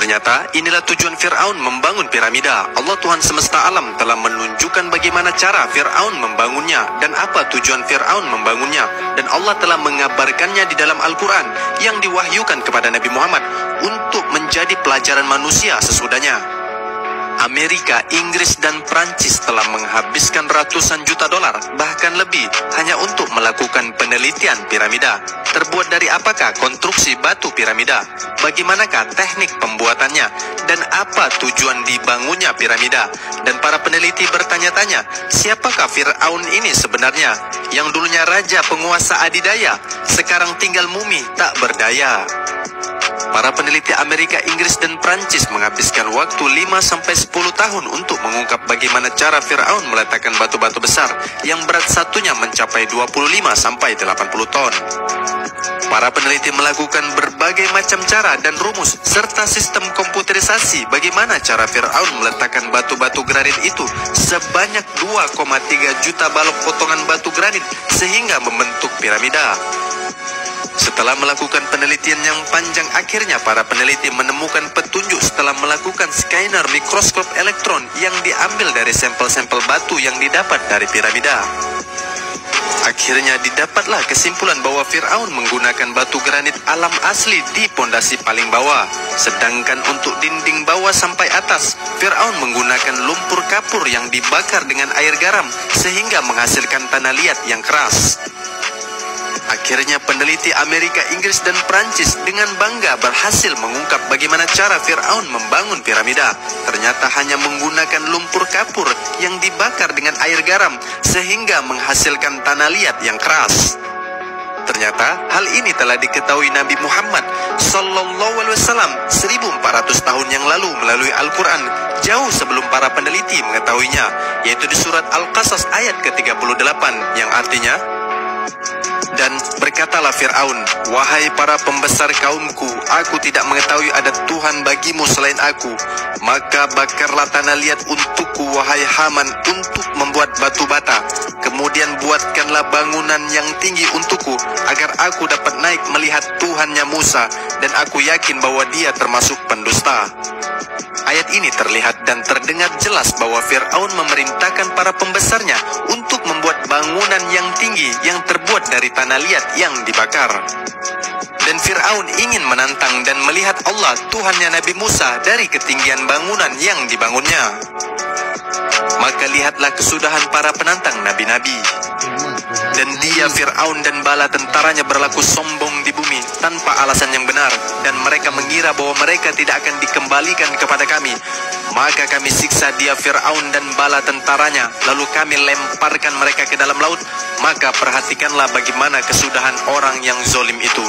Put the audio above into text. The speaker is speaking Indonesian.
Ternyata inilah tujuan Fir'aun membangun piramida. Allah Tuhan semesta alam telah menunjukkan bagaimana cara Fir'aun membangunnya dan apa tujuan Fir'aun membangunnya. Dan Allah telah mengabarkannya di dalam Al-Quran yang diwahyukan kepada Nabi Muhammad untuk menjadi pelajaran manusia sesudahnya. Amerika, Inggris, dan Prancis telah menghabiskan ratusan juta dolar, bahkan lebih, hanya untuk melakukan penelitian piramida. Terbuat dari apakah konstruksi batu piramida? Bagaimanakah teknik pembuatannya? Dan apa tujuan dibangunnya piramida? Dan para peneliti bertanya-tanya, siapakah Fir'aun ini sebenarnya? Yang dulunya raja penguasa adidaya, sekarang tinggal mumi tak berdaya. Para peneliti Amerika, Inggris, dan Prancis menghabiskan waktu 5-10 tahun untuk mengungkap bagaimana cara Fir'aun meletakkan batu-batu besar yang berat satunya mencapai 25-80 ton. Para peneliti melakukan berbagai macam cara dan rumus serta sistem komputerisasi bagaimana cara Fir'aun meletakkan batu-batu granit itu sebanyak 2,3 juta balok potongan batu granit sehingga membentuk piramida. Setelah melakukan penelitian yang panjang, akhirnya para peneliti menemukan petunjuk setelah melakukan scanner mikroskop elektron yang diambil dari sampel-sampel batu yang didapat dari piramida. Akhirnya didapatlah kesimpulan bahwa Fir'aun menggunakan batu granit alam asli di pondasi paling bawah. Sedangkan untuk dinding bawah sampai atas, Fir'aun menggunakan lumpur kapur yang dibakar dengan air garam sehingga menghasilkan tanah liat yang keras. Akhirnya peneliti Amerika, Inggris, dan Prancis dengan bangga berhasil mengungkap bagaimana cara Fir'aun membangun piramida. Ternyata hanya menggunakan lumpur kapur yang dibakar dengan air garam sehingga menghasilkan tanah liat yang keras. Ternyata hal ini telah diketahui Nabi Muhammad Sallallahu Alaihi Wasallam 1400 tahun yang lalu melalui Al-Quran, jauh sebelum para peneliti mengetahuinya, yaitu di surat Al-Qasas ayat ke-38 yang artinya, dan berkatalah Fir'aun, wahai para pembesar kaumku, aku tidak mengetahui ada Tuhan bagimu selain aku. Maka bakarlah tanah liat untukku, wahai Haman, untuk membuat batu bata. Kemudian buatkanlah bangunan yang tinggi untukku, agar aku dapat naik melihat Tuhannya Musa, dan aku yakin bahwa dia termasuk pendusta. Ayat ini terlihat dan terdengar jelas bahwa Fir'aun memerintahkan para pembesarnya untuk membuat bangunan yang tinggi yang terbuat dari tanah liat yang dibakar. Dan Fir'aun ingin menantang dan melihat Allah, Tuhannya Nabi Musa, dari ketinggian bangunan yang dibangunnya. Maka lihatlah kesudahan para penantang nabi-nabi. Dan dia, Fir'aun, dan bala tentaranya berlaku sombong di bumi tanpa alasan yang benar, dan mereka mengira bahwa mereka tidak akan dikembalikan kepada kami. Maka kami siksa dia, Fir'aun, dan bala tentaranya, lalu kami lemparkan mereka ke dalam laut. Maka perhatikanlah bagaimana kesudahan orang yang zolim itu.